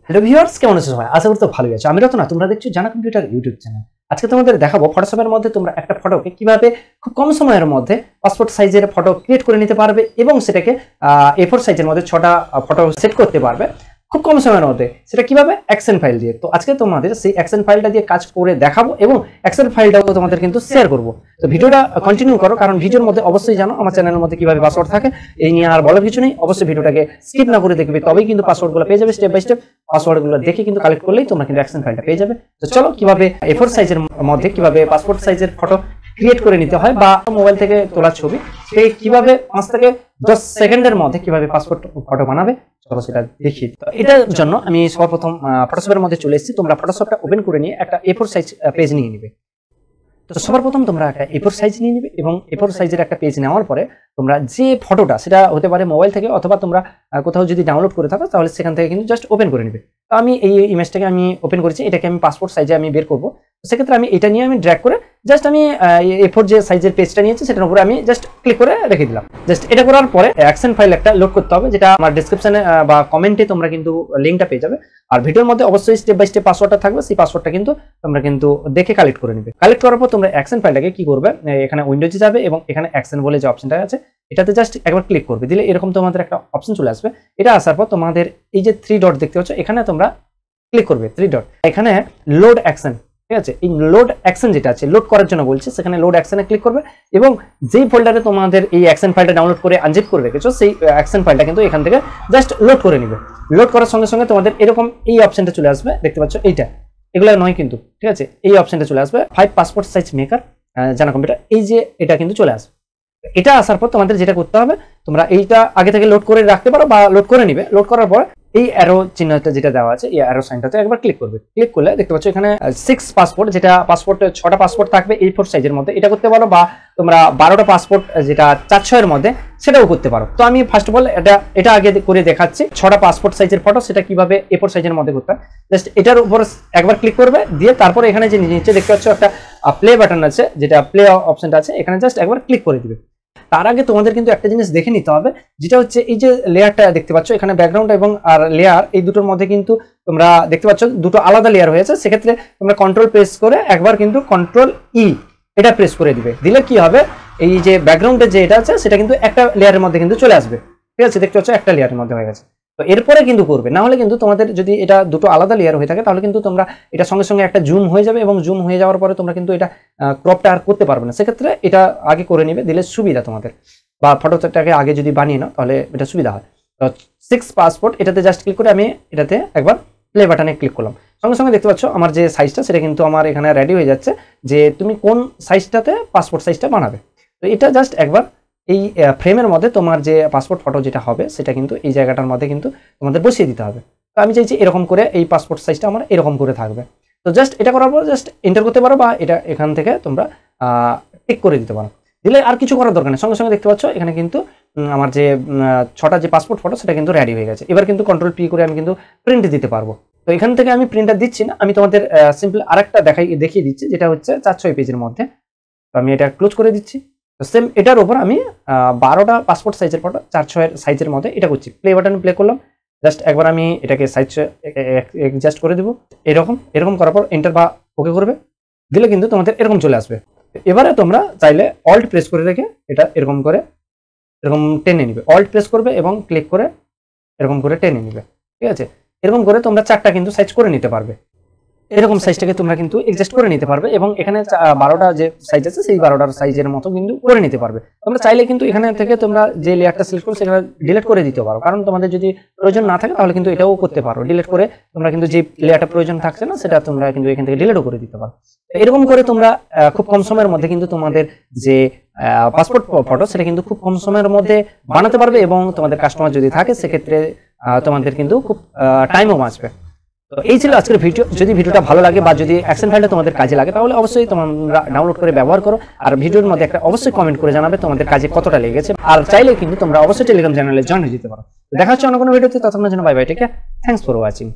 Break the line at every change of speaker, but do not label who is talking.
Hello viewers, কেমন আছো সবাই? আশা করি তো ভালোই আছো। আমি রতন, তোমরা দেখছো জানা কম্পিউটার ইউটিউব চ্যানেল। আজকে তোমাদের দেখাবো ফটোশপের মধ্যে তোমরা একটা ফটোকে কিভাবে খুব কম সময়ের মধ্যে পাসপোর্ট সাইজের ফটো ক্রিয়েট করে নিতে পারবে এবং সেটাকে A4 সাইজের মধ্যে 6টা ফটো সেট করতে পারবে খুব কম সময়ের মধ্যে। সেটা কিভাবে? এক্সেল ফাইল দিয়ে। তো আজকে তোমাদের সেই এক্সেল ফাইলটা দিয়ে কাজ করে দেখাবো এবং এক্সেল ফাইলটাও তোমাদের কিন্তু শেয়ার করব। তো ভিডিওটা কন্টিনিউ করো, কারণ ভিডিওর মধ্যে অবশ্যই জানো আমার চ্যানেলের মধ্যে কিভাবে পাসওয়ার্ড থাকে। এই নিয়ে আর বলার কিছু নেই, অবশ্যই ভিডিওটাকে স্কিপ না করে দেখবে, তবেই কিন্তু পাসওয়ার্ডগুলো পেয়ে যাবে। স্টেপ বাই স্টেপ পাসওয়ার্ডগুলো দেখে কিন্তু কালেক্ট করলেই তোমরা কিন্তু এক্সেল ফাইলটা পেয়ে যাবে। তো চলো কিভাবে A4 সাইজের মধ্যে কিভাবে পাসপোর্ট সাইজের ফটো ক্রিয়েট করে নিতে হয় বা মোবাইল থেকে তোলা ছবি সেই কিভাবে 5 থেকে 10 সেকেন্ডের মধ্যে কিভাবে পাসপোর্ট ফটো বানাবে চলো সেটা দেখি। তো এটার জন্য আমি সর্বপ্রথম ফটোশপের মধ্যে চলে এসেছি। তোমরা ফটোশপটা ওপেন করে নিয়ে একটা A4 সাইজ পেজ নিয়ে নিবে। তো সবার প্রথম তোমরা একটা A4 সাইজ নিয়ে নিবে এবং A4 সাইজের একটা পেজ নেওয়ার পরে তোমরা যে ফটোটা, সেটা হতে পারে মোবাইল থেকে অথবা তোমরা কোথাও যদি ডাউনলোড করে থাকো তাহলে সেখান থেকে কিন্তু জাস্ট ওপেন করে নিবে। তো আমি এই ইমেজটাকে আমি ওপেন করেছি, এটাকে আমি পাসপোর্ট সাইজে আমি বের করবো। সেক্ষেত্রে আমি এটা নিয়ে আমি ড্র্যাগ করে জাস্ট আমি A4 যে সাইজের পেজটা নিয়েছি সেটার উপরে আমি জাস্ট ক্লিক করে রেখে দিলাম। জাস্ট এটা করার পরে অ্যাকশন ফাইল একটা লোড করতে হবে, যেটা আমার ডেসক্রিপশনে বা কমেন্টে তোমরা কিন্তু লিঙ্কটা পেয়ে যাবে। আর ভিডিওর মধ্যে অবশ্যই স্টেপ বাই স্টেপ পাসওয়ার্ডটা থাকবে, সেই পাসওয়ার্ডটা কিন্তু তোমরা কিন্তু দেখে কালেক্ট করে নিবে। কালেক্ট করার পর তোমরা অ্যাকশন ফাইলটাকে কি করবে, এখানে উইন্ডোজে যাবে এবং এখানে অ্যাকশন বলে যে অপশনটা আছে এটাতে জাস্ট একবার ক্লিক করবে, দিলে এরকম তোমাদের একটা অপশন চলে আসবে। এটা আসার পর তোমাদের এই যে 3 ডট দেখতে পাচ্ছ, এখানে তোমরা ক্লিক করবে 3 ডট, এখানে লোড অ্যাকশন, ঠিক আছে? এই লোড অ্যাকশন যেটা আছে লোড করার জন্য বলছে, সেখানে লোড অ্যাকশনে ক্লিক করবে এবং যেই ফোল্ডারে তোমাদের এই অ্যাকশন ফাইলটা ডাউনলোড করে আনজিপ করে রেখেছো সেই অ্যাকশন ফাইলটা কিন্তু এখান থেকে জাস্ট লোড করে নিবে। লোড করার সঙ্গে সঙ্গে তোমাদের এরকম এই অপশনটা চলে আসবে, দেখতে পাচ্ছ এইটা, এগুলো নয় কিন্তু, ঠিক আছে? এই অপশনটা চলে আসবে 5 পাসপোর্ট সাইজ মেকার জানা কম্পিউটার, এই যে এটা কিন্তু চলে আসবে। এটা আসার পর তোমাদের যেটা করতে হবে, তোমরা এইটা আগে থেকে লোড করে রাখতে পারো বা লোড করে নিবে। লোড করার পর এই অ্যারো চিহ্নটা যেটা দেওয়া আছে, এই অ্যারো সাইনটাতে একবার ক্লিক করবে। ক্লিক করলে দেখতে পাচ্ছ এখানে 6 পাসপোর্ট, যেটা পাসপোর্ট 6টা পাসপোর্ট থাকবে A4 সাইজের মধ্যে, এটা করতে পারো, বা তোমরা 12টা পাসপোর্ট যেটা 4-6 এর মধ্যে সেটাও করতে পারো। তো আমি ফার্স্ট অফ অল এটা আগে করে দেখাচ্ছি 6টা পাসপোর্ট সাইজের ফটো সেটা কিভাবে A4 সাইজের মধ্যে করতে হয়। জাস্ট এটার উপর একবার ক্লিক করবে, দিয়ে তারপরে এখানে যে নিচে দেখতে পাচ্ছ একটা প্লে বাটন আছে, যেটা প্লে অপশনটা আছে, এখানে জাস্ট একবার ক্লিক করে দিবে। তার আগে তোমাদের কিন্তু একটা জিনিস দেখে নিতে হবে, যেটা হচ্ছে এই যে লেয়ারটা দেখতে পাচ্ছ এখানে, ব্যাকগ্রাউন্ড এবং আর লেয়ার, এই দুটোর মধ্যে কিন্তু তোমরা দেখতে পাচ্ছ দুটো আলাদা লেয়ার হয়েছে। সেক্ষেত্রে তোমরা কন্ট্রোল প্রেস করে একবার কিন্তু কন্ট্রোল ই এটা প্রেস করে দিবে, দিলে কি হবে, এই যে ব্যাকগ্রাউন্ডের যে এটা আছে সেটা কিন্তু একটা লেয়ারের মধ্যে কিন্তু চলে আসবে, ঠিক আছে? দেখতে পাচ্ছ একটা লেয়ারের মধ্যে হয়ে গেছে। তো এরপরে কিন্তু করবে, না হলে কিন্তু তোমাদের যদি এটা দুটো আলাদা লেয়ার হয়ে থাকে তাহলে কিন্তু তোমরা এটা সঙ্গে সঙ্গে একটা জুম হয়ে যাবে এবং জুম হয়ে যাওয়ার পরে তোমরা কিন্তু এটা ক্রপটা আর করতে পারবে না। সেক্ষেত্রে এটা আগে করে নিবে, দিলে সুবিধা তোমাদের, বা ফটোটাকে আগে যদি বানিয়ে নাও তাহলে এটা সুবিধা হয়। তো 6 পাসপোর্ট এটাতে জাস্ট ক্লিক করে আমি এটাতে একবার প্লে বাটনে ক্লিক করলাম। সঙ্গে সঙ্গে দেখতে পাচ্ছ আমার যে সাইজটা সেটা কিন্তু আমার এখানে রেডি হয়ে যাচ্ছে, যে তুমি কোন সাইজটাতে পাসপোর্ট সাইজটা বানাবে। তো এটা জাস্ট একবার এই ফ্রেমের মধ্যে তোমার যে পাসপোর্ট ফটো যেটা হবে সেটা কিন্তু এই জায়গাটার মধ্যে কিন্তু তোমাদের বসিয়ে দিতে হবে। তো আমি চাইছি এরকম করে এই পাসপোর্ট সাইজটা আমার এরকম করে থাকবে। তো জাস্ট এটা করার পর জাস্ট এন্টার করতে পারো, বা এটা এখান থেকে তোমরা টিক করে দিতে পারো, দিলে আর কিছু করার দরকার নেই। সঙ্গে সঙ্গে দেখতে পাচ্ছ এখানে কিন্তু আমার যে 6টা যে পাসপোর্ট ফটো সেটা কিন্তু রেডি হয়ে গেছে। এবার কিন্তু কন্ট্রোল পি করে আমি কিন্তু প্রিন্ট দিতে পারবো। তো এখান থেকে আমি প্রিন্টার দিচ্ছি না, আমি তোমাদের সিম্পল আরেকটা দেখিয়ে দিচ্ছি, যেটা হচ্ছে 4-6 পেজের মধ্যে। তো আমি এটা ক্লোজ করে দিচ্ছি। তো সেম এটার উপর আমি 12টা পাসপোর্ট সাইজের ফটো 4-6 সাইজের মধ্যে এটা করছি। প্লে বাটন প্লে করলাম, জাস্ট একবার আমি এটাকে সাইজ অ্যাডজাস্ট করে দেবো, এরকম করার পর এন্টার বা ওকে করবে, দিলে কিন্তু তোমাদের এরকম চলে আসবে। এবারে তোমরা চাইলে অল্ট প্রেস করে রেখে এটা এরকম টেনে নিবে, অল্ট প্রেস করবে এবং ক্লিক করে এরকম করে টেনে নিবে, ঠিক আছে? এরকম করে তোমরা 4টা কিন্তু সাইজ করে নিতে পারবে। এরকম সাইজটাকে তোমরা কিন্তু অ্যাডজাস্ট করে নিতে পারবে এবং এখানে 12টা যে সাইজ আছে সেই 12টার সাইজের মতো কিন্তু করে নিতে পারবে। তোমরা চাইলে কিন্তু এখানে থেকে তোমরা যে লেয়ারটা সিলেক্ট করো সেটা ডিলিট করে দিতে পারো, কারণ তোমাদের যদি প্রয়োজন না থাকে তাহলে কিন্তু এটাও করতে পারো। ডিলিট করে তোমরা কিন্তু যে লেয়ারটা প্রয়োজন থাকছে না সেটা তোমরা কিন্তু এখান থেকে ডিলিটও করে দিতে পারো। এরকম করে তোমরা খুব কম সময়ের মধ্যে কিন্তু তোমাদের যে পাসপোর্ট ফটো সেটা কিন্তু খুব কম সময়ের মধ্যে বানাতে পারবে এবং তোমাদের কাস্টমার যদি থাকে সেক্ষেত্রে তোমাদের কিন্তু খুব টাইমও বাঁচবে। তো এই ছিল আজকের ভিডিও। যদি ভিডিওটা ভালো লাগে বা যদি অ্যাকশন ফাইলটা তোমাদের কাজে লাগে তাহলে অবশ্যই তোমরা ডাউনলোড করে ব্যবহার করো, আর ভিডিওর মধ্যে একটা অবশ্যই কমেন্ট করে জানাবে তোমাদের কাজে কতটা লেগেছে। আর চাইলে কিন্তু তোমরা অবশ্যই টেলিগ্রাম চ্যানেলে জয়েন হয়ে যেতে পারো। দেখা হচ্ছে অন্য কোনো ভিডিওতে, ততক্ষণের জন্য bye bye, take care, thanks for watching.